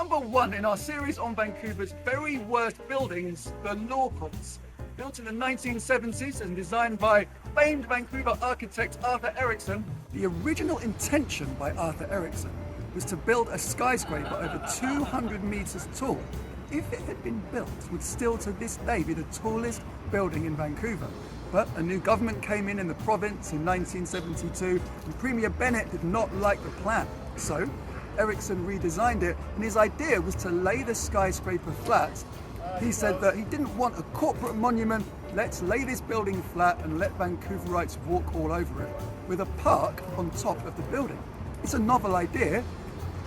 Number one in our series on Vancouver's very worst buildings, the Law Courts. Built in the 1970s and designed by famed Vancouver architect Arthur Erickson, the original intention by Arthur Erickson was to build a skyscraper over 200 meters tall. If it had been built, would still to this day be the tallest building in Vancouver. But a new government came in the province in 1972 and Premier Bennett did not like the plan. So Erickson redesigned it, and his idea was to lay the skyscraper flat. He said that he didn't want a corporate monument, let's lay this building flat and let Vancouverites walk all over it, with a park on top of the building. It's a novel idea,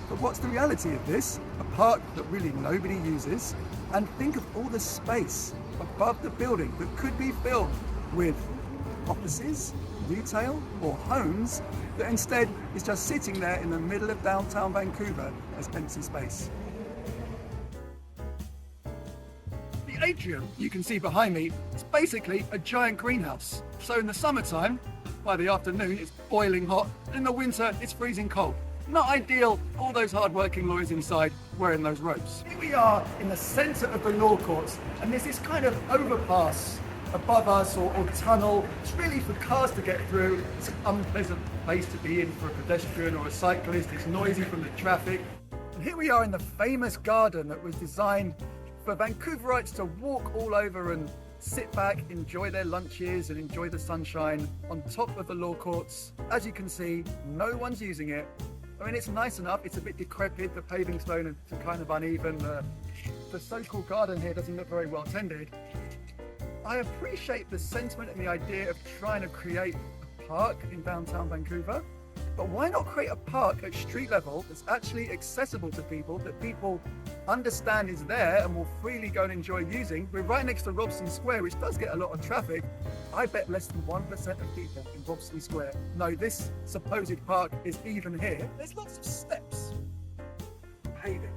but what's the reality of this? A park that really nobody uses, and think of all the space above the building that could be filled with offices, retail or homes that instead is just sitting there in the middle of downtown Vancouver as empty space. The atrium you can see behind me is basically a giant greenhouse. So in the summertime, by the afternoon it's boiling hot, and in the winter it's freezing cold. Not ideal, all those hard-working lawyers inside wearing those robes. Here we are in the centre of the Law Courts, and there's this kind of overpass above us or tunnel. It's really for cars to get through. It's an unpleasant place to be in for a pedestrian or a cyclist. It's noisy from the traffic. And here we are in the famous garden that was designed for Vancouverites to walk all over and sit back, enjoy their lunches and enjoy the sunshine on top of the Law Courts. As you can see, no one's using it. I mean, it's nice enough. It's a bit decrepit. The paving stone is kind of uneven. The so-called garden here doesn't look very well tended. I appreciate the sentiment and the idea of trying to create a park in downtown Vancouver, but why not create a park at street level that's actually accessible to people, that people understand is there and will freely go and enjoy using? We're right next to Robson Square, which does get a lot of traffic. I bet less than 1% of people in Robson Square know this supposed park is even here. There's lots of steps. Paving.